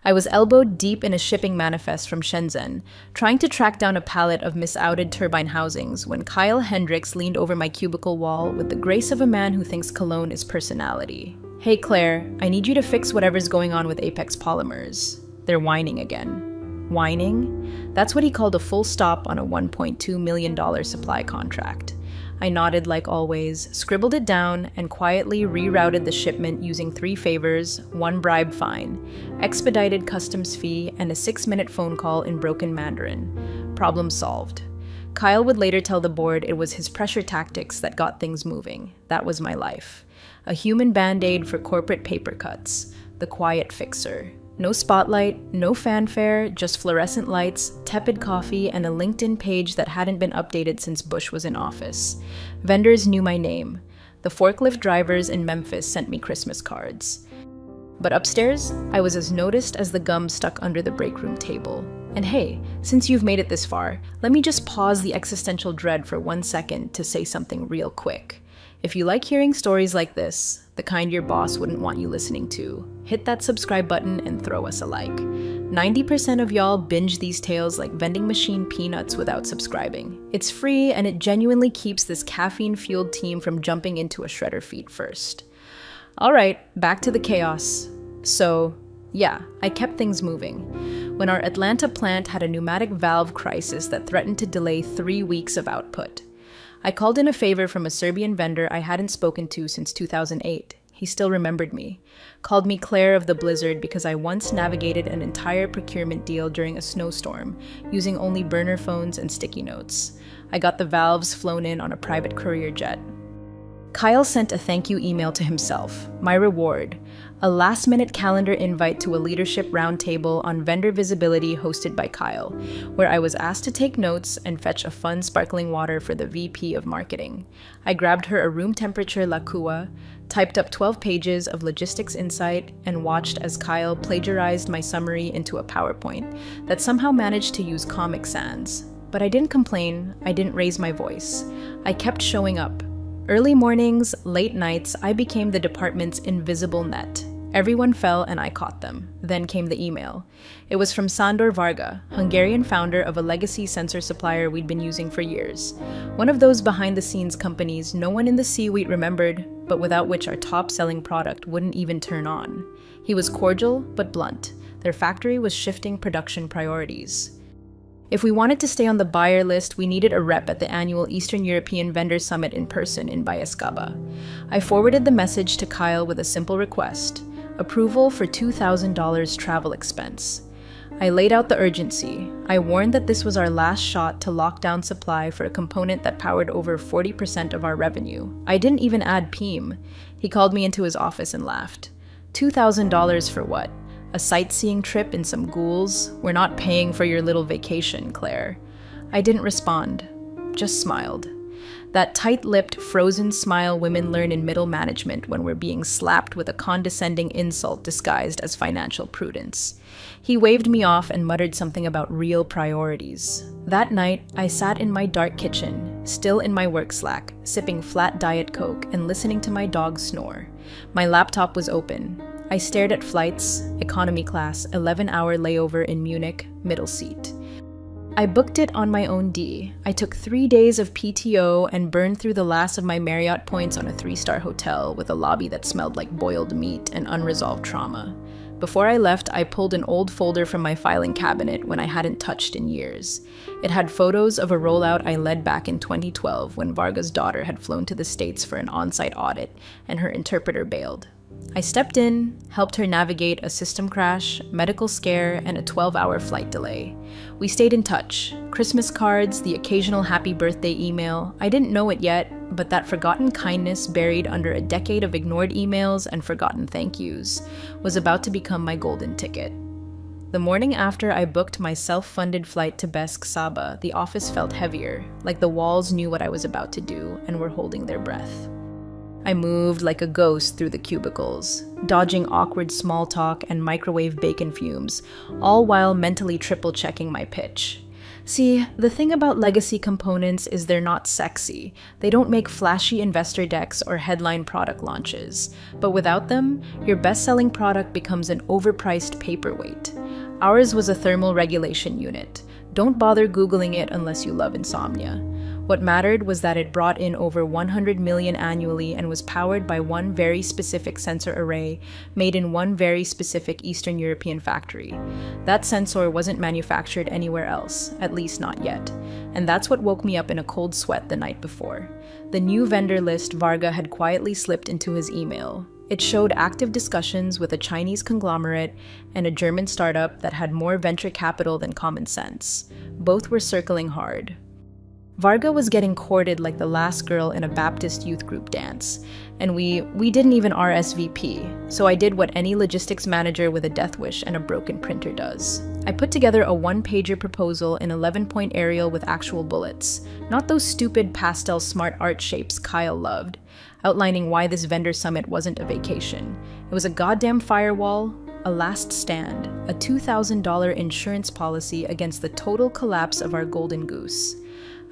I was elbowed deep in a shipping manifest from Shenzhen, trying to track down a pallet of misouted turbine housings when Kyle Hendricks leaned over my cubicle wall with the grace of a man who thinks cologne is personality. "Hey Claire, I need you to fix whatever's going on with Apex Polymers." They're whining again. Whining? That's what he called a full stop on a $1.2 million supply contract. I nodded like always, scribbled it down, and quietly rerouted the shipment using 3 favors, 1 bribe fine, expedited customs fee, and a 6-minute phone call in broken Mandarin. Problem solved. Kyle would later tell the board it was his pressure tactics that got things moving. That was my life. A human band-aid for corporate paper cuts. The quiet fixer. No spotlight, no fanfare, just fluorescent lights, tepid coffee, and a LinkedIn page that hadn't been updated since Bush was in office. Vendors knew my name. The forklift drivers in Memphis sent me Christmas cards. But upstairs, I was as noticed as the gum stuck under the break room table. And hey, since you've made it this far, let me just pause the existential dread for 1 second to say something real quick. If you like hearing stories like this, the kind your boss wouldn't want you listening to, hit that subscribe button and throw us a like. 90% of y'all binge these tales like vending machine peanuts without subscribing. It's free and it genuinely keeps this caffeine-fueled team from jumping into a shredder feet first. All right, back to the chaos. So, yeah, I kept things moving. When our Atlanta plant had a pneumatic valve crisis that threatened to delay 3 weeks of output. I called in a favor from a Serbian vendor I hadn't spoken to since 2008. He still remembered me. Called me Claire of the Blizzard because I once navigated an entire procurement deal during a snowstorm, using only burner phones and sticky notes. I got the valves flown in on a private courier jet. Kyle sent a thank you email to himself, my reward, a last-minute calendar invite to a leadership roundtable on vendor visibility hosted by Kyle, where I was asked to take notes and fetch a fun sparkling water for the VP of marketing. I grabbed her a room temperature La Cua, typed up 12 pages of logistics insight, and watched as Kyle plagiarized my summary into a PowerPoint that somehow managed to use Comic Sans. But I didn't complain, I didn't raise my voice. I kept showing up. Early mornings, late nights, I became the department's invisible net. Everyone fell and I caught them. Then came the email. It was from Sandor Varga, Hungarian founder of a legacy sensor supplier we'd been using for years. One of those behind-the-scenes companies no one in the C-suite remembered, but without which our top-selling product wouldn't even turn on. He was cordial, but blunt. Their factory was shifting production priorities. If we wanted to stay on the buyer list, we needed a rep at the annual Eastern European Vendor Summit in person in Bayaskaba. I forwarded the message to Kyle with a simple request: approval for $2,000 travel expense. I laid out the urgency. I warned that this was our last shot to lock down supply for a component that powered over 40% of our revenue. I didn't even add PEEM. He called me into his office and laughed. $2,000 for what? A sightseeing trip in some ghouls? We're not paying for your little vacation, Claire. I didn't respond, just smiled. That tight-lipped, frozen smile women learn in middle management when we're being slapped with a condescending insult disguised as financial prudence. He waved me off and muttered something about real priorities. That night, I sat in my dark kitchen, still in my work slack, sipping flat Diet Coke and listening to my dog snore. My laptop was open. I stared at flights, economy class, 11-hour layover in Munich, middle seat. I booked it on my own D. I took 3 days of PTO and burned through the last of my Marriott points on a 3-star hotel with a lobby that smelled like boiled meat and unresolved trauma. Before I left, I pulled an old folder from my filing cabinet when I hadn't touched in years. It had photos of a rollout I led back in 2012 when Varga's daughter had flown to the States for an on-site audit and her interpreter bailed. I stepped in, helped her navigate a system crash, medical scare, and a 12-hour flight delay. We stayed in touch. Christmas cards, the occasional happy birthday email. I didn't know it yet, but that forgotten kindness buried under a decade of ignored emails and forgotten thank yous was about to become my golden ticket. The morning after I booked my self-funded flight to Besk Saba, the office felt heavier, like the walls knew what I was about to do and were holding their breath. I moved like a ghost through the cubicles, dodging awkward small talk and microwave bacon fumes, all while mentally triple-checking my pitch. See, the thing about legacy components is they're not sexy. They don't make flashy investor decks or headline product launches. But without them, your best-selling product becomes an overpriced paperweight. Ours was a thermal regulation unit. Don't bother Googling it unless you love insomnia. What mattered was that it brought in over 100 million annually and was powered by one very specific sensor array made in one very specific Eastern European factory. That sensor wasn't manufactured anywhere else, at least not yet. And that's what woke me up in a cold sweat the night before. The new vendor list Varga had quietly slipped into his email. It showed active discussions with a Chinese conglomerate and a German startup that had more venture capital than common sense. Both were circling hard. Varga was getting courted like the last girl in a Baptist youth group dance, and we didn't even RSVP, so I did what any logistics manager with a death wish and a broken printer does. I put together a one-pager proposal in 11-point Arial with actual bullets, not those stupid pastel smart art shapes Kyle loved, outlining why this vendor summit wasn't a vacation. It was a goddamn firewall, a last stand, a $2,000 insurance policy against the total collapse of our golden goose.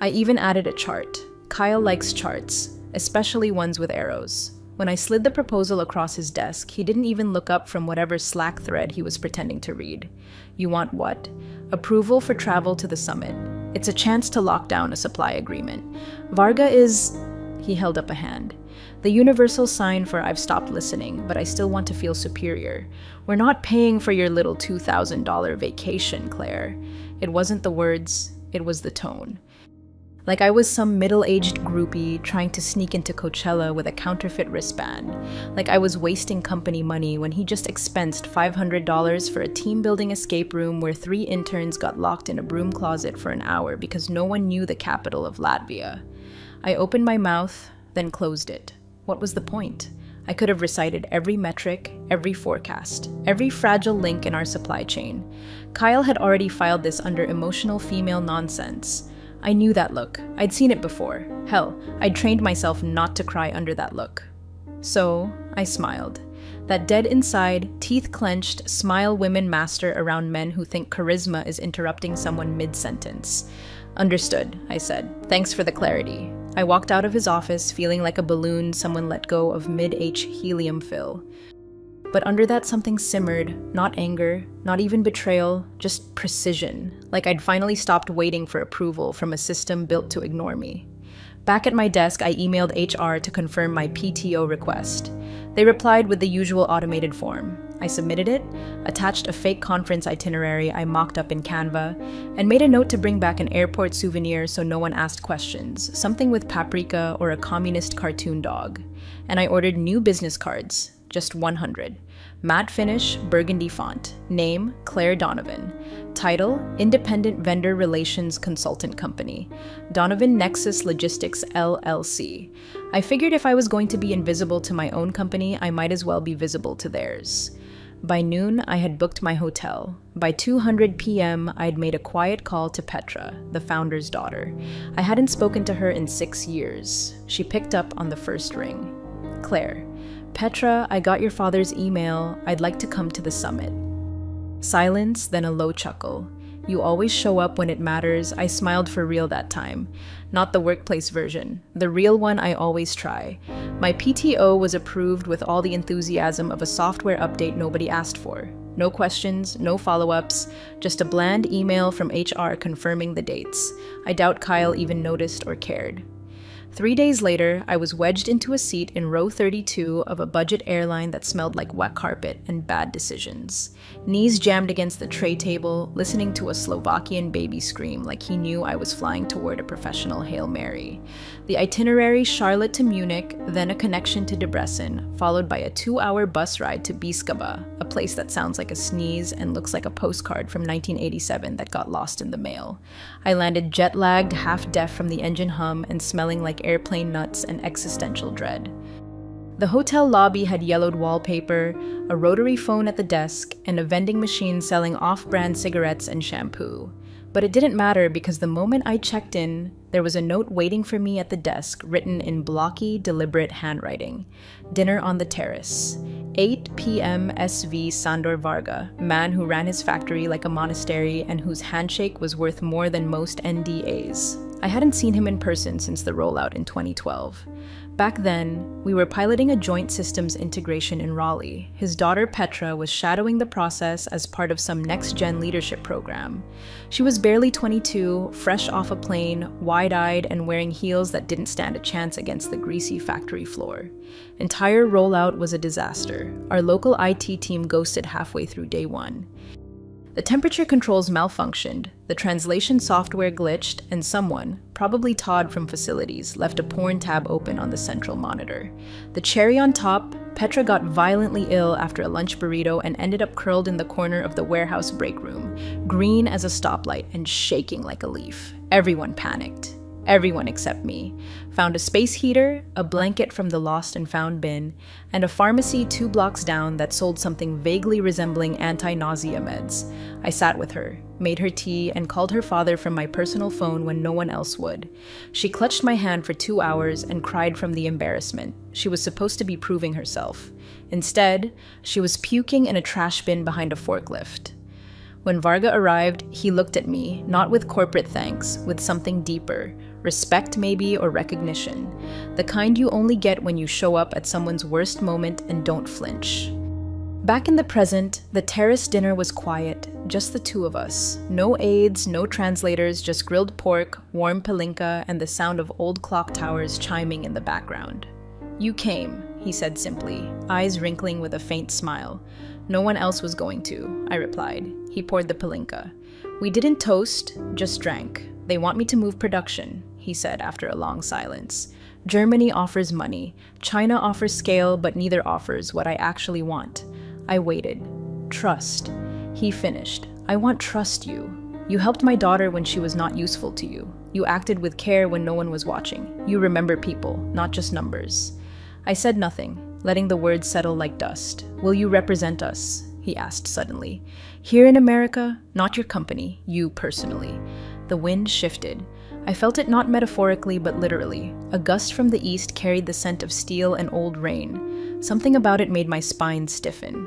I even added a chart. Kyle likes charts, especially ones with arrows. When I slid the proposal across his desk, he didn't even look up from whatever Slack thread he was pretending to read. You want what? Approval for travel to the summit. It's a chance to lock down a supply agreement. Varga is... He held up a hand. The universal sign for I've stopped listening, but I still want to feel superior. We're not paying for your little $2,000 vacation, Claire. It wasn't the words, it was the tone. Like I was some middle-aged groupie trying to sneak into Coachella with a counterfeit wristband. Like I was wasting company money when he just expensed $500 for a team-building escape room where 3 interns got locked in a broom closet for an hour because no one knew the capital of Latvia. I opened my mouth, then closed it. What was the point? I could have recited every metric, every forecast, every fragile link in our supply chain. Kyle had already filed this under emotional female nonsense. I knew that look. I'd seen it before. Hell, I'd trained myself not to cry under that look. So, I smiled. That dead inside, teeth clenched, smile women master around men who think charisma is interrupting someone mid-sentence. Understood, I said. Thanks for the clarity. I walked out of his office feeling like a balloon someone let go of mid-H helium fill. But under that something simmered, not anger, not even betrayal, just precision, like I'd finally stopped waiting for approval from a system built to ignore me. Back at my desk, I emailed HR to confirm my PTO request. They replied with the usual automated form. I submitted it, attached a fake conference itinerary I mocked up in Canva, and made a note to bring back an airport souvenir so no one asked questions, something with paprika or a communist cartoon dog. And I ordered new business cards. Just 100. Matte finish, burgundy font. Name, Claire Donovan. Title, Independent Vendor Relations Consultant Company. Donovan Nexus Logistics, LLC. I figured if I was going to be invisible to my own company, I might as well be visible to theirs. By noon, I had booked my hotel. By 2:00 p.m., I'd made a quiet call to Petra, the founder's daughter. I hadn't spoken to her in 6 years. She picked up on the first ring. Claire. Petra, I got your father's email. I'd like to come to the summit. Silence, then a low chuckle. You always show up when it matters. I smiled for real that time. Not the workplace version. The real one I always try. My PTO was approved with all the enthusiasm of a software update nobody asked for. No questions, no follow-ups, just a bland email from HR confirming the dates. I doubt Kyle even noticed or cared. 3 days later, I was wedged into a seat in row 32 of a budget airline that smelled like wet carpet and bad decisions. Knees jammed against the tray table, listening to a Slovakian baby scream like he knew I was flying toward a professional Hail Mary. The itinerary Charlotte to Munich, then a connection to Debrecen, followed by a 2-hour bus ride to Biskaba, a place that sounds like a sneeze and looks like a postcard from 1987 that got lost in the mail. I landed jet-lagged, half-deaf from the engine hum and smelling like airplane nuts and existential dread. The hotel lobby had yellowed wallpaper, a rotary phone at the desk, and a vending machine selling off-brand cigarettes and shampoo. But it didn't matter because the moment I checked in, there was a note waiting for me at the desk written in blocky, deliberate handwriting. Dinner on the terrace. 8 p.m. SV Sandor Varga, man who ran his factory like a monastery and whose handshake was worth more than most NDAs. I hadn't seen him in person since the rollout in 2012. Back then, we were piloting a joint systems integration in Raleigh. His daughter Petra was shadowing the process as part of some next-gen leadership program. She was barely 22, fresh off a plane, wide-eyed, and wearing heels that didn't stand a chance against the greasy factory floor. Entire rollout was a disaster. Our local IT team ghosted halfway through day one. The temperature controls malfunctioned, the translation software glitched, and someone, probably Todd from facilities, left a porn tab open on the central monitor. The cherry on top, Petra got violently ill after a lunch burrito and ended up curled in the corner of the warehouse break room, green as a stoplight and shaking like a leaf. Everyone panicked. Everyone except me found a space heater, a blanket from the lost and found bin, and a pharmacy 2 blocks down that sold something vaguely resembling anti-nausea meds. I sat with her, made her tea, and called her father from my personal phone when no one else would. She clutched my hand for 2 hours and cried from the embarrassment. She was supposed to be proving herself. Instead, she was puking in a trash bin behind a forklift. When Varga arrived, he looked at me, not with corporate thanks, with something deeper. Respect maybe, or recognition. The kind you only get when you show up at someone's worst moment and don't flinch. Back in the present, the terrace dinner was quiet, just the two of us. No aides, no translators, just grilled pork, warm palinka, and the sound of old clock towers chiming in the background. "You came," he said simply, eyes wrinkling with a faint smile. "No one else was going to," I replied. He poured the palinka. "We didn't toast, just drank. They want me to move production," he said after a long silence. "Germany offers money. China offers scale, but neither offers what I actually want." I waited. "Trust." He finished. "I want trust you. You helped my daughter when she was not useful to you. You acted with care when no one was watching. You remember people, not just numbers." I said nothing, letting the words settle like dust. "Will you represent us?" he asked suddenly. "Here in America, not your company, you personally." The wind shifted. I felt it not metaphorically but literally. A gust from the east carried the scent of steel and old rain. Something about it made my spine stiffen.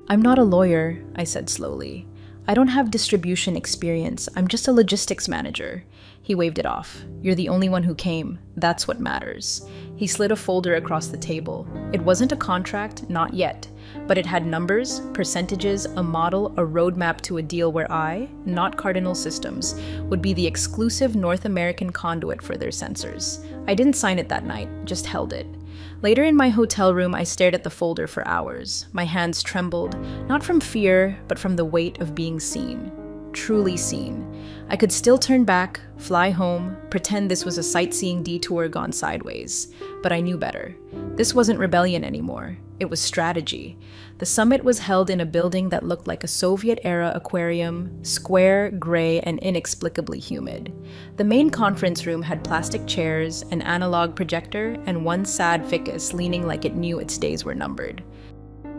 "I'm not a lawyer," I said slowly. "I don't have distribution experience. I'm just a logistics manager." He waved it off. "You're the only one who came. That's what matters." He slid a folder across the table. It wasn't a contract, not yet, but it had numbers, percentages, a model, a roadmap to a deal where I, not Cardinal Systems, would be the exclusive North American conduit for their sensors. I didn't sign it that night, just held it. Later in my hotel room, I stared at the folder for hours. My hands trembled, not from fear, but from the weight of being seen. Truly seen. I could still turn back, fly home, pretend this was a sightseeing detour gone sideways. But I knew better. This wasn't rebellion anymore. It was strategy. The summit was held in a building that looked like a Soviet-era aquarium, square, gray, and inexplicably humid. The main conference room had plastic chairs, an analog projector, and one sad ficus leaning like it knew its days were numbered.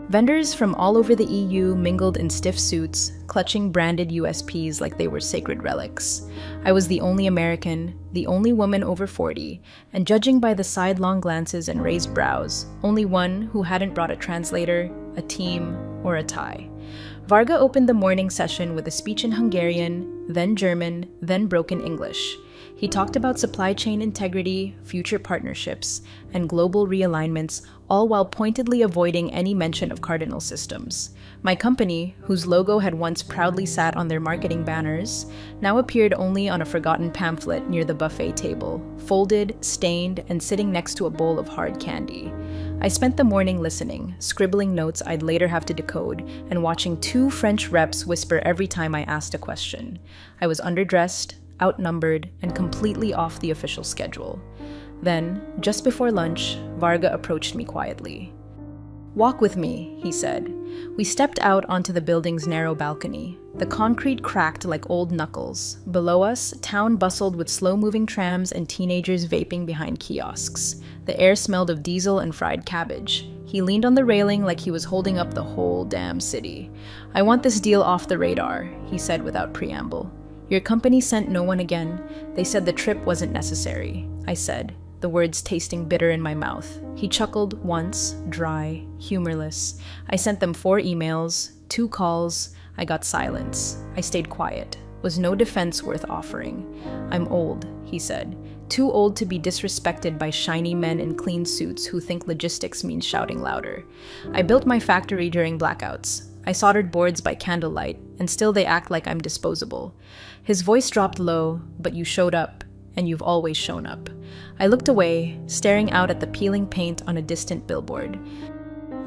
Vendors from all over the EU mingled in stiff suits, clutching branded USPs like they were sacred relics. I was the only American, the only woman over 40, and judging by the sidelong glances and raised brows, only one who hadn't brought a translator, a team, or a tie. Varga opened the morning session with a speech in Hungarian, then German, then broken English. He talked about supply chain integrity, future partnerships, and global realignments, all while pointedly avoiding any mention of Cardinal Systems. My company, whose logo had once proudly sat on their marketing banners, now appeared only on a forgotten pamphlet near the buffet table, folded, stained, and sitting next to a bowl of hard candy. I spent the morning listening, scribbling notes I'd later have to decode, and watching 2 French reps whisper every time I asked a question. I was underdressed, outnumbered, and completely off the official schedule. Then, just before lunch, Varga approached me quietly. "Walk with me," he said. We stepped out onto the building's narrow balcony. The concrete cracked like old knuckles. Below us, town bustled with slow-moving trams and teenagers vaping behind kiosks. The air smelled of diesel and fried cabbage. He leaned on the railing like he was holding up the whole damn city. "I want this deal off the radar," he said without preamble. "Your company sent no one again. They said the trip wasn't necessary." I said, the words tasting bitter in my mouth. He chuckled once, dry, humorless. I sent them 4 emails, 2 calls. I got silence. I stayed quiet. Was no defense worth offering. I'm old, he said. Too old to be disrespected by shiny men in clean suits who think logistics means shouting louder. I built my factory during blackouts. I soldered boards by candlelight, and still they act like I'm disposable. His voice dropped low, but you showed up, and you've always shown up. I looked away, staring out at the peeling paint on a distant billboard.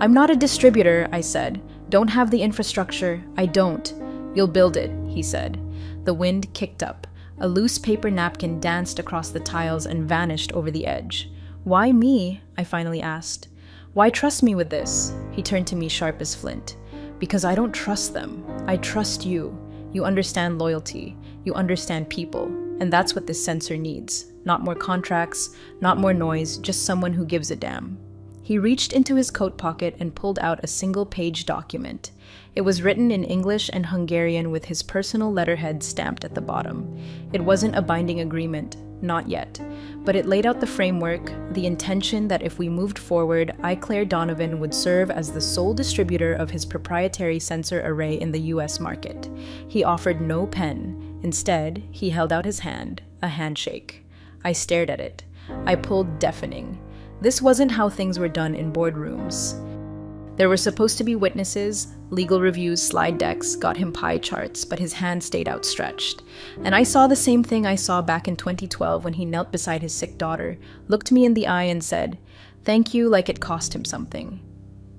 I'm not a distributor, I said. Don't have the infrastructure. I don't. You'll build it, he said. The wind kicked up. A loose paper napkin danced across the tiles and vanished over the edge. Why me? I finally asked. Why trust me with this? He turned to me sharp as flint. Because I don't trust them. I trust you. You understand loyalty. You understand people. And that's what this censor needs. Not more contracts, not more noise, just someone who gives a damn. He reached into his coat pocket and pulled out a single-page document. It was written in English and Hungarian with his personal letterhead stamped at the bottom. It wasn't a binding agreement, not yet, but it laid out the framework, the intention that if we moved forward, I, Claire Donovan, would serve as the sole distributor of his proprietary sensor array in the US market. He offered no pen. Instead, he held out his hand, a handshake. I stared at it. I pulled deafening. This wasn't how things were done in boardrooms. There were supposed to be witnesses, legal reviews, slide decks, got him pie charts, but his hand stayed outstretched. And I saw the same thing I saw back in 2012 when he knelt beside his sick daughter, looked me in the eye and said, "Thank you," like it cost him something.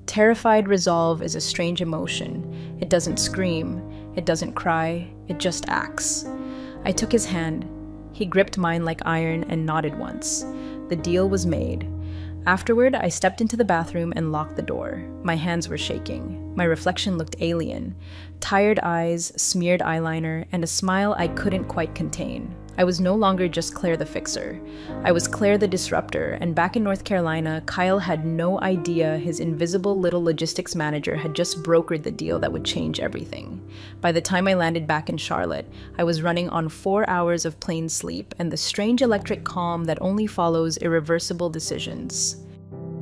Terrified resolve is a strange emotion. It doesn't scream, it doesn't cry, it just acts. I took his hand. He gripped mine like iron and nodded once. The deal was made. Afterward, I stepped into the bathroom and locked the door. My hands were shaking. My reflection looked alien. Tired eyes, smeared eyeliner, and a smile I couldn't quite contain. I was no longer just Claire the fixer. I was Claire the disruptor, and back in North Carolina, Kyle had no idea his invisible little logistics manager had just brokered the deal that would change everything. By the time I landed back in Charlotte, I was running on 4 hours of plain sleep and the strange electric calm that only follows irreversible decisions.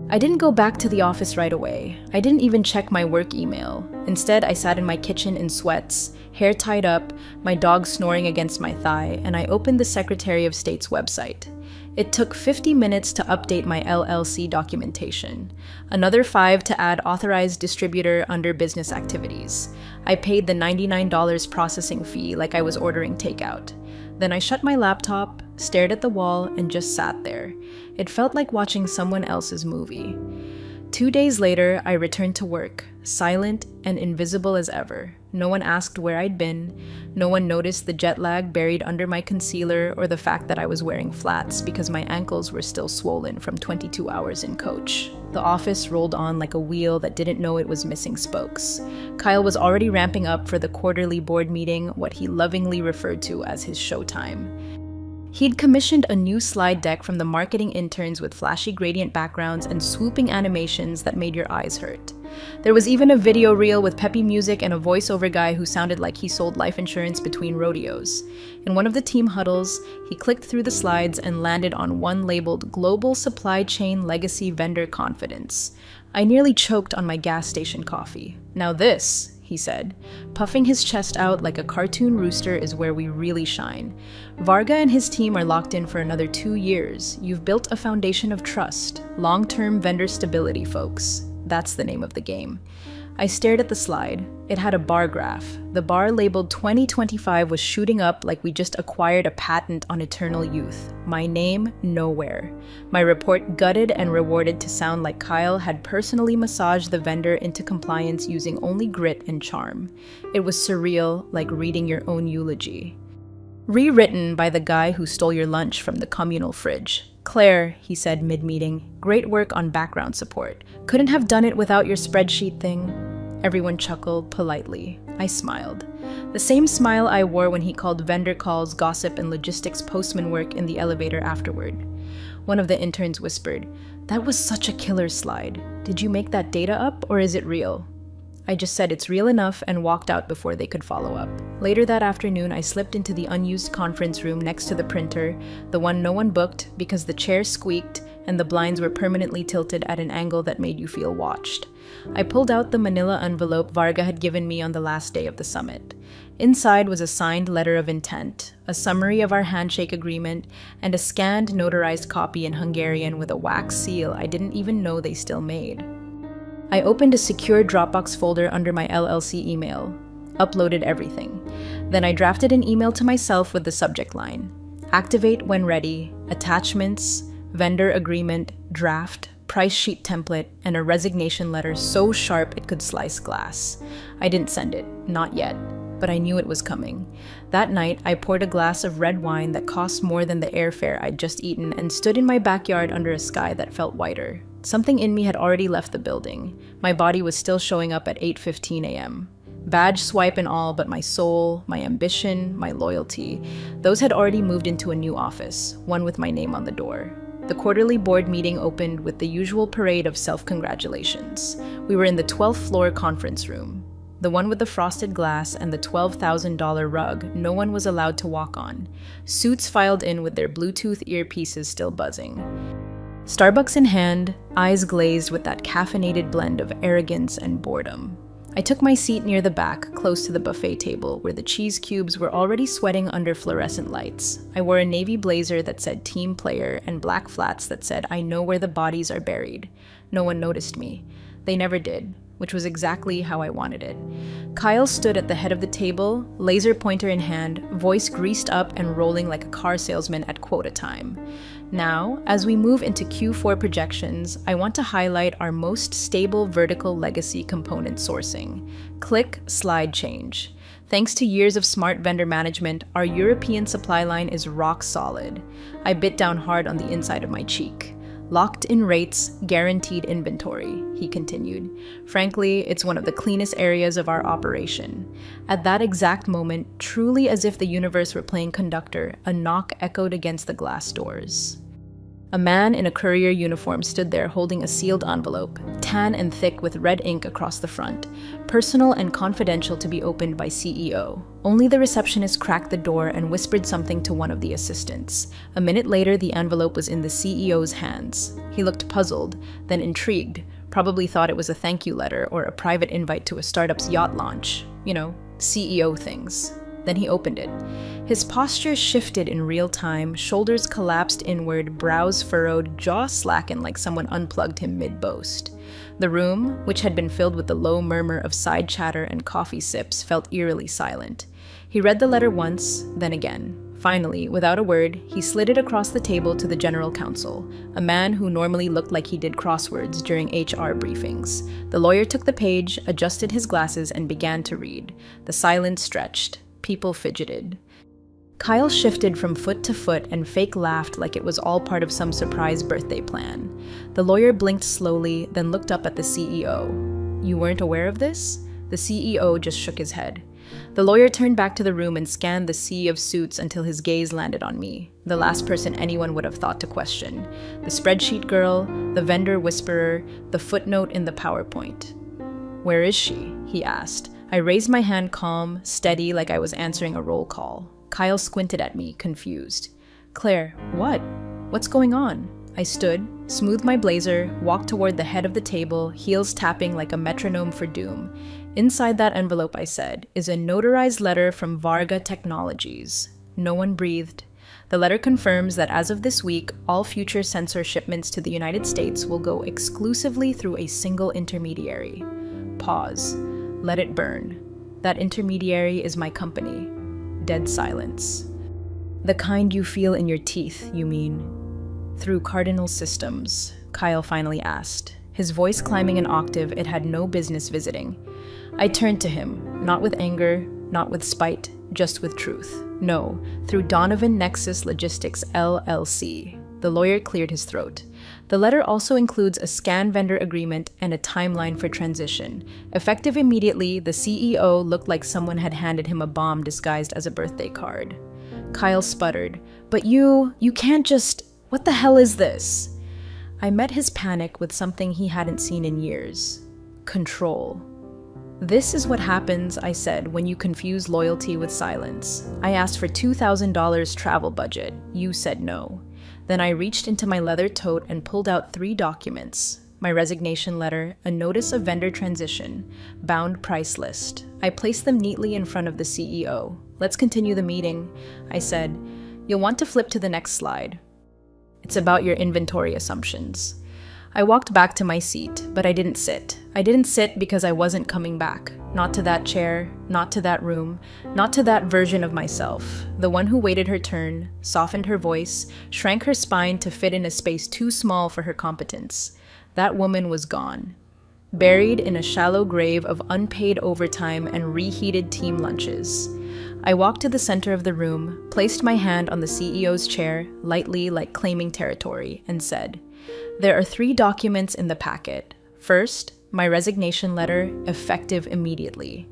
I didn't go back to the office right away. I didn't even check my work email. Instead, I sat in my kitchen in sweats, hair tied up, my dog snoring against my thigh, and I opened the Secretary of State's website. It took 50 minutes to update my LLC documentation, another 5 to add authorized distributor under business activities. I paid the $99 processing fee like I was ordering takeout. Then I shut my laptop, stared at the wall, and just sat there. It felt like watching someone else's movie. 2 days later, I returned to work, silent and invisible as ever. No one asked where I'd been. No one noticed the jet lag buried under my concealer or the fact that I was wearing flats because my ankles were still swollen from 22 hours in coach. The office rolled on like a wheel that didn't know it was missing spokes. Kyle was already ramping up for the quarterly board meeting, what he lovingly referred to as his showtime. He'd commissioned a new slide deck from the marketing interns with flashy gradient backgrounds and swooping animations that made your eyes hurt. There was even a video reel with peppy music and a voiceover guy who sounded like he sold life insurance between rodeos. In one of the team huddles, he clicked through the slides and landed on one labeled Global Supply Chain Legacy Vendor Confidence. I nearly choked on my gas station coffee. Now this, he said, puffing his chest out like a cartoon rooster, is where we really shine. Varga and his team are locked in for another 2 years. You've built a foundation of trust, long-term vendor stability, folks. That's the name of the game. I stared at the slide. It had a bar graph. The bar labeled 2025 was shooting up like we just acquired a patent on eternal youth. My name, nowhere. My report gutted and rewarded to sound like Kyle had personally massaged the vendor into compliance using only grit and charm. It was surreal, like reading your own eulogy. Rewritten by the guy who stole your lunch from the communal fridge. "Claire," he said mid-meeting, "great work on background support. Couldn't have done it without your spreadsheet thing." Everyone chuckled politely. I smiled. The same smile I wore when he called vendor calls, gossip, and logistics postman work in the elevator afterward. One of the interns whispered, "That was such a killer slide. Did you make that data up, or is it real?" I just said it's real enough and walked out before they could follow up. Later that afternoon, I slipped into the unused conference room next to the printer, the one no one booked because the chair squeaked and the blinds were permanently tilted at an angle that made you feel watched. I pulled out the manila envelope Varga had given me on the last day of the summit. Inside was a signed letter of intent, a summary of our handshake agreement, and a scanned notarized copy in Hungarian with a wax seal I didn't even know they still made. I opened a secure Dropbox folder under my LLC email, uploaded everything. Then I drafted an email to myself with the subject line: activate when ready, attachments, vendor agreement, draft, price sheet template, and a resignation letter so sharp it could slice glass. I didn't send it, not yet, but I knew it was coming. That night, I poured a glass of red wine that cost more than the airfare I'd just eaten and stood in my backyard under a sky that felt whiter. Something in me had already left the building. My body was still showing up at 8:15 a.m. Badge swipe and all, but my soul, my ambition, my loyalty, those had already moved into a new office, one with my name on the door. The quarterly board meeting opened with the usual parade of self-congratulations. We were in the 12th floor conference room, the one with the frosted glass and the $12,000 rug no one was allowed to walk on. Suits filed in with their Bluetooth earpieces still buzzing. Starbucks in hand, eyes glazed with that caffeinated blend of arrogance and boredom. I took my seat near the back, close to the buffet table, where the cheese cubes were already sweating under fluorescent lights. I wore a navy blazer that said team player and black flats that said I know where the bodies are buried. No one noticed me. They never did, which was exactly how I wanted it. Kyle stood at the head of the table, laser pointer in hand, voice greased up and rolling like a car salesman at quota time. Now, as we move into Q4 projections, I want to highlight our most stable vertical legacy component sourcing: click, slide, change. Thanks to years of smart vendor management, our European supply line is rock solid. I bit down hard on the inside of my cheek. Locked in rates, guaranteed inventory, he continued. Frankly, it's one of the cleanest areas of our operation. At that exact moment, truly as if the universe were playing conductor, a knock echoed against the glass doors. A man in a courier uniform stood there holding a sealed envelope, tan and thick with red ink across the front, personal and confidential to be opened by CEO. Only the receptionist cracked the door and whispered something to one of the assistants. A minute later, the envelope was in the CEO's hands. He looked puzzled, then intrigued, probably thought it was a thank you letter or a private invite to a startup's yacht launch. You know, CEO things. Then he opened it. His posture shifted in real time, shoulders collapsed inward, brows furrowed, jaw slackened like someone unplugged him mid-boast. The room, which had been filled with the low murmur of side chatter and coffee sips, felt eerily silent. He read the letter once, then again. Finally, without a word, he slid it across the table to the general counsel, a man who normally looked like he did crosswords during HR briefings. The lawyer took the page, adjusted his glasses, and began to read. The silence stretched. People fidgeted. Kyle shifted from foot to foot and fake laughed like it was all part of some surprise birthday plan. The lawyer blinked slowly, then looked up at the CEO. "You weren't aware of this?" The CEO just shook his head. The lawyer turned back to the room and scanned the sea of suits until his gaze landed on me, the last person anyone would have thought to question. The spreadsheet girl, the vendor whisperer, the footnote in the PowerPoint. "Where is she?" he asked. I raised my hand calm, steady, like I was answering a roll call. Kyle squinted at me, confused. "Claire, what? What's going on?" I stood, smoothed my blazer, walked toward the head of the table, heels tapping like a metronome for doom. Inside that envelope, I said, is a notarized letter from Varga Technologies. No one breathed. The letter confirms that as of this week, all future sensor shipments to the United States will go exclusively through a single intermediary. Pause. Let it burn. That intermediary is my company. Dead silence. "The kind you feel in your teeth, you mean?" "Through Cardinal Systems," Kyle finally asked, his voice climbing an octave it had no business visiting. I turned to him, not with anger, not with spite, just with truth. "No, through Donovan Nexus Logistics LLC." The lawyer cleared his throat. The letter also includes a scan vendor agreement and a timeline for transition. Effective immediately, the CEO looked like someone had handed him a bomb disguised as a birthday card. Kyle sputtered, "But you can't just, what the hell is this?" I met his panic with something he hadn't seen in years. Control. "This is what happens," I said, "when you confuse loyalty with silence. I asked for $2,000 travel budget. You said no." Then I reached into my leather tote and pulled out 3 documents: my resignation letter, a notice of vendor transition, bound price list. I placed them neatly in front of the CEO. "Let's continue the meeting," I said. "You'll want to flip to the next slide. It's about your inventory assumptions." I walked back to my seat, but I didn't sit. I didn't sit because I wasn't coming back. Not to that chair, not to that room, not to that version of myself. The one who waited her turn, softened her voice, shrank her spine to fit in a space too small for her competence. That woman was gone. Buried in a shallow grave of unpaid overtime and reheated team lunches. I walked to the center of the room, placed my hand on the CEO's chair, lightly like claiming territory, and said, "There are 3 documents in the packet. First, my resignation letter, effective immediately."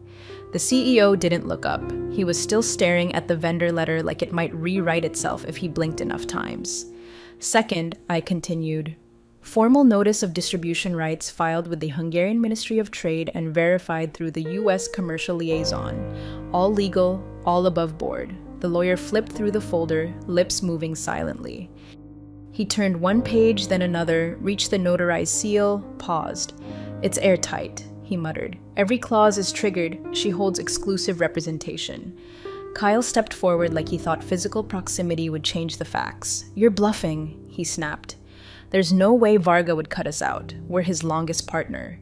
The CEO didn't look up. He was still staring at the vendor letter like it might rewrite itself if he blinked enough times. "Second," I continued, "formal notice of distribution rights filed with the Hungarian Ministry of Trade and verified through the U.S. Commercial Liaison. All legal, all above board." The lawyer flipped through the folder, lips moving silently. He turned one page, then another, reached the notarized seal, paused. "It's airtight," he muttered. "Every clause is triggered. She holds exclusive representation." Kyle stepped forward like he thought physical proximity would change the facts. "You're bluffing," he snapped. "There's no way Varga would cut us out. We're his longest partner."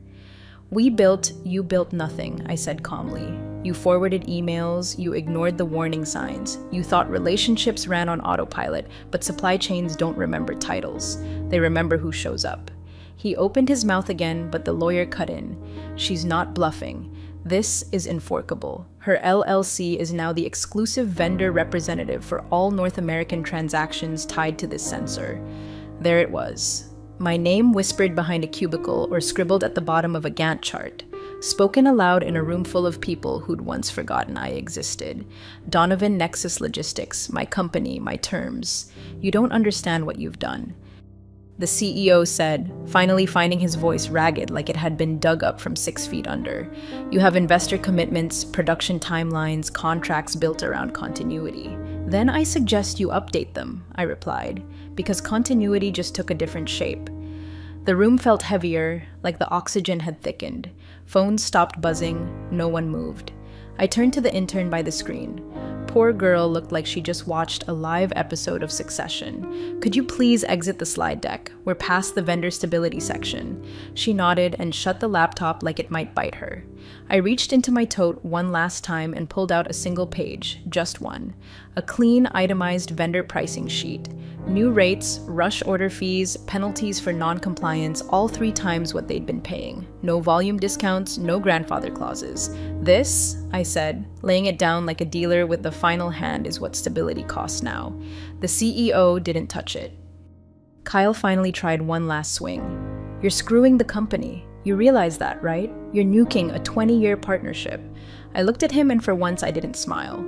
"We built, you built nothing," I said calmly. "You forwarded emails, you ignored the warning signs. You thought relationships ran on autopilot, but supply chains don't remember titles. They remember who shows up." He opened his mouth again, but the lawyer cut in. "She's not bluffing. This is enforceable. Her LLC is now the exclusive vendor representative for all North American transactions tied to this sensor." There it was. My name whispered behind a cubicle or scribbled at the bottom of a Gantt chart. Spoken aloud in a room full of people who'd once forgotten I existed. Donovan Nexus Logistics, my company, my terms. "You don't understand what you've done," the CEO said, finally finding his voice ragged like it had been dug up from 6 feet under. "You have investor commitments, production timelines, contracts built around continuity." "Then I suggest you update them," I replied, because continuity just took a different shape. The room felt heavier, like the oxygen had thickened. Phones stopped buzzing, no one moved. I turned to the intern by the screen. Poor girl looked like she just watched a live episode of Succession. "Could you please exit the slide deck? We're past the vendor stability section." She nodded and shut the laptop like it might bite her. I reached into my tote one last time and pulled out a single page, just one. A clean, itemized vendor pricing sheet. New rates, rush order fees, penalties for non-compliance, all 3 times what they'd been paying. No volume discounts, no grandfather clauses. "This," I said, laying it down like a dealer with the final hand, "is what stability costs now." The CEO didn't touch it. Kyle finally tried one last swing. "You're screwing the company. You realize that, right? You're nuking a 20-year partnership." I looked at him and for once I didn't smile.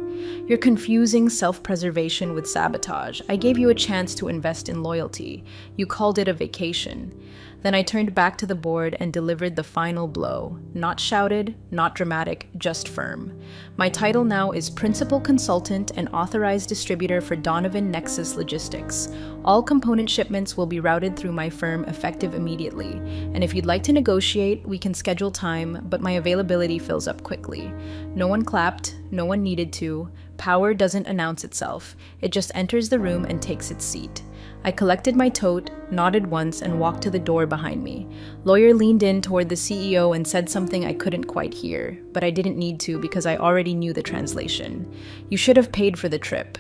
"You're confusing self-preservation with sabotage. I gave you a chance to invest in loyalty. You called it a vacation." Then I turned back to the board and delivered the final blow. Not shouted, not dramatic, just firm. My title now is Principal Consultant and Authorized Distributor for Donovan Nexus Logistics. All component shipments will be routed through my firm effective immediately. And if you'd like to negotiate, we can schedule time, but my availability fills up quickly. No one clapped, no one needed to. Power doesn't announce itself. It just enters the room and takes its seat. I collected my tote, nodded once, and walked to the door behind me. Lawyer leaned in toward the CEO and said something I couldn't quite hear, but I didn't need to because I already knew the translation. "You should have paid for the trip."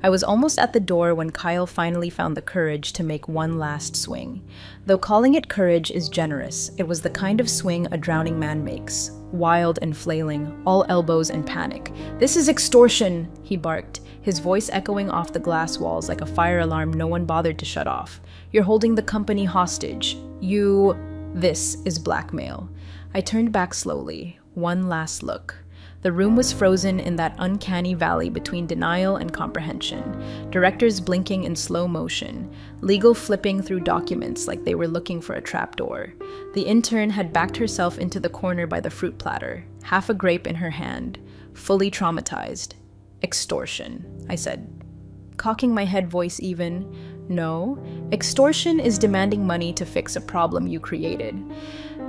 I was almost at the door when Kyle finally found the courage to make one last swing. Though calling it courage is generous, it was the kind of swing a drowning man makes. Wild and flailing, all elbows and panic. "This is extortion," he barked, his voice echoing off the glass walls like a fire alarm no one bothered to shut off. "You're holding the company hostage. This is blackmail." I turned back slowly. One last look. The room was frozen in that uncanny valley between denial and comprehension, directors blinking in slow motion, legal flipping through documents like they were looking for a trapdoor. The intern had backed herself into the corner by the fruit platter, half a grape in her hand, fully traumatized. Extortion, I said, cocking my head voice even. No, extortion is demanding money to fix a problem you created.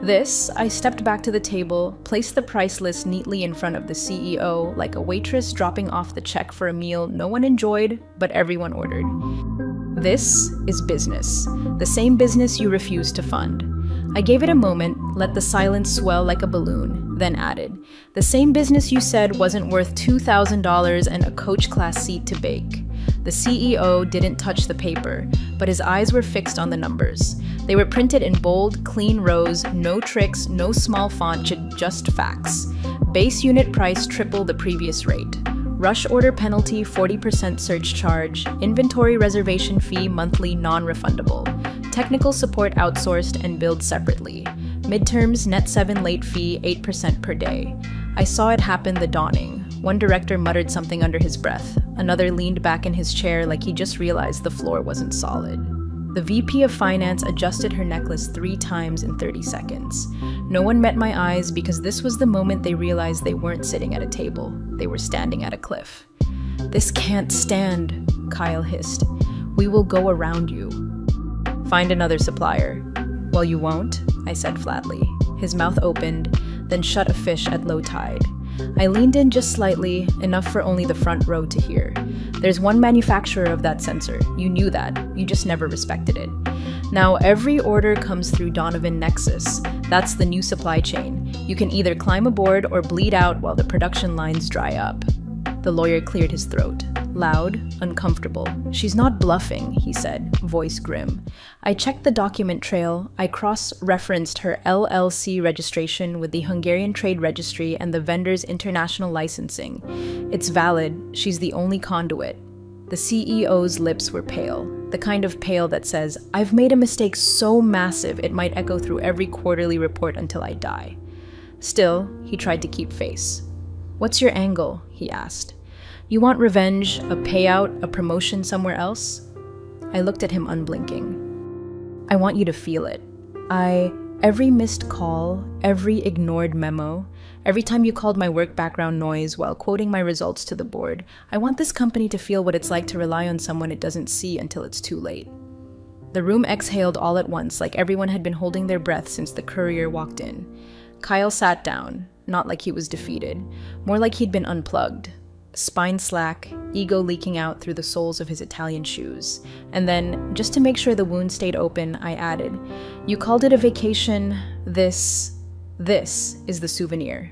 I stepped back to the table, placed the price list neatly in front of the CEO, like a waitress dropping off the check for a meal no one enjoyed, but everyone ordered. This is business, the same business you refused to fund. I gave it a moment, let the silence swell like a balloon, then added, the same business you said wasn't worth $2,000 and a coach class seat to bake. The CEO didn't touch the paper, but his eyes were fixed on the numbers. They were printed in bold, clean rows, no tricks, no small font, just facts. Base unit price triple the previous rate. Rush order penalty 40% surge charge. Inventory reservation fee monthly non-refundable. Technical support outsourced and billed separately. Midterms net 7 late fee 8% per day. I saw it happen the dawning. One director muttered something under his breath. Another leaned back in his chair like he just realized the floor wasn't solid. The VP of Finance adjusted her necklace 3 times in 30 seconds. No one met my eyes because this was the moment they realized they weren't sitting at a table. They were standing at a cliff. "This can't stand," Kyle hissed. "We will go around you." "Find another supplier." "Well, you won't," I said flatly. His mouth opened, then shut a fish at low tide. I leaned in just slightly, enough for only the front row to hear. "There's one manufacturer of that sensor. You knew that. You just never respected it. Now every order comes through Donovan Nexus. That's the new supply chain. You can either climb aboard or bleed out while the production lines dry up." The lawyer cleared his throat. Loud, uncomfortable. "She's not bluffing," he said, voice grim. I checked the document trail. I cross-referenced her LLC registration with the Hungarian Trade Registry and the vendor's international licensing. It's valid. She's the only conduit. The CEO's lips were pale, the kind of pale that says, "I've made a mistake so massive it might echo through every quarterly report until I die." Still, he tried to keep face. "What's your angle?" he asked. "You want revenge, a payout, a promotion somewhere else?" I looked at him unblinking. "I want you to feel it. Every missed call, every ignored memo, every time you called my work background noise while quoting my results to the board, I want this company to feel what it's like to rely on someone it doesn't see until it's too late." The room exhaled all at once, like everyone had been holding their breath since the courier walked in. Kyle sat down, not like he was defeated, more like he'd been unplugged. Spine slack, ego leaking out through the soles of his Italian shoes. And then, just to make sure the wound stayed open, I added, "You called it a vacation. This is the souvenir."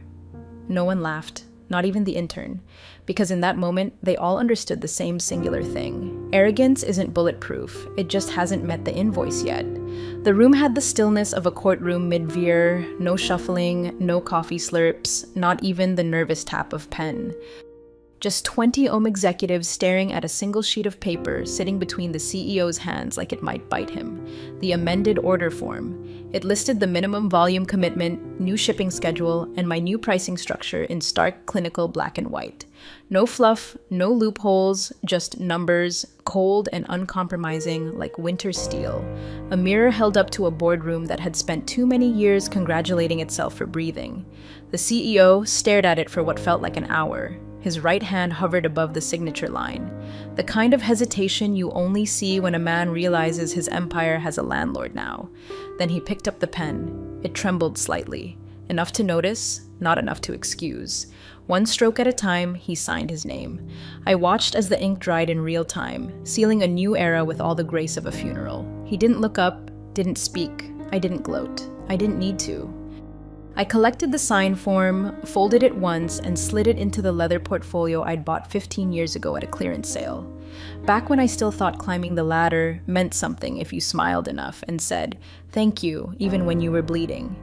No one laughed, not even the intern, because in that moment, they all understood the same singular thing. Arrogance isn't bulletproof, it just hasn't met the invoice yet. The room had the stillness of a courtroom mid-veer, no shuffling, no coffee slurps, not even the nervous tap of pen. Just 20 Ohm executives staring at a single sheet of paper sitting between the CEO's hands like it might bite him. The amended order form. It listed the minimum volume commitment, new shipping schedule, and my new pricing structure in stark clinical black and white. No fluff, no loopholes, just numbers, cold and uncompromising like winter steel. A mirror held up to a boardroom that had spent too many years congratulating itself for breathing. The CEO stared at it for what felt like an hour. His right hand hovered above the signature line. The kind of hesitation you only see when a man realizes his empire has a landlord now. Then he picked up the pen. It trembled slightly. Enough to notice, not enough to excuse. One stroke at a time, he signed his name. I watched as the ink dried in real time, sealing a new era with all the grace of a funeral. He didn't look up, didn't speak. I didn't gloat. I didn't need to. I collected the sign form, folded it once, and slid it into the leather portfolio I'd bought 15 years ago at a clearance sale. Back when I still thought climbing the ladder meant something if you smiled enough and said, "Thank you," even when you were bleeding.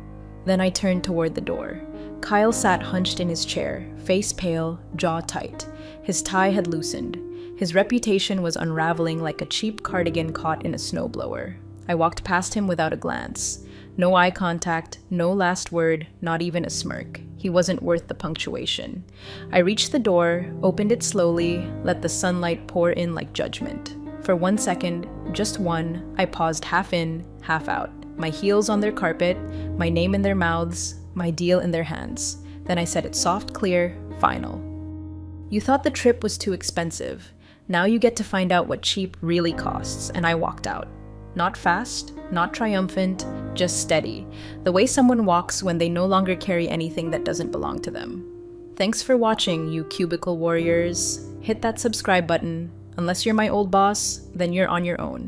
Then I turned toward the door. Kyle sat hunched in his chair, face pale, jaw tight. His tie had loosened. His reputation was unraveling like a cheap cardigan caught in a snowblower. I walked past him without a glance. No eye contact, no last word, not even a smirk. He wasn't worth the punctuation. I reached the door, opened it slowly, let the sunlight pour in like judgment. For 1 second, just one, I paused half in, half out. My heels on their carpet, my name in their mouths, my deal in their hands. Then I said it soft, clear, final. You thought the trip was too expensive. Now you get to find out what cheap really costs, and I walked out. Not fast, not triumphant, just steady. The way someone walks when they no longer carry anything that doesn't belong to them. Thanks for watching, you cubicle warriors. Hit that subscribe button. Unless you're my old boss, then you're on your own.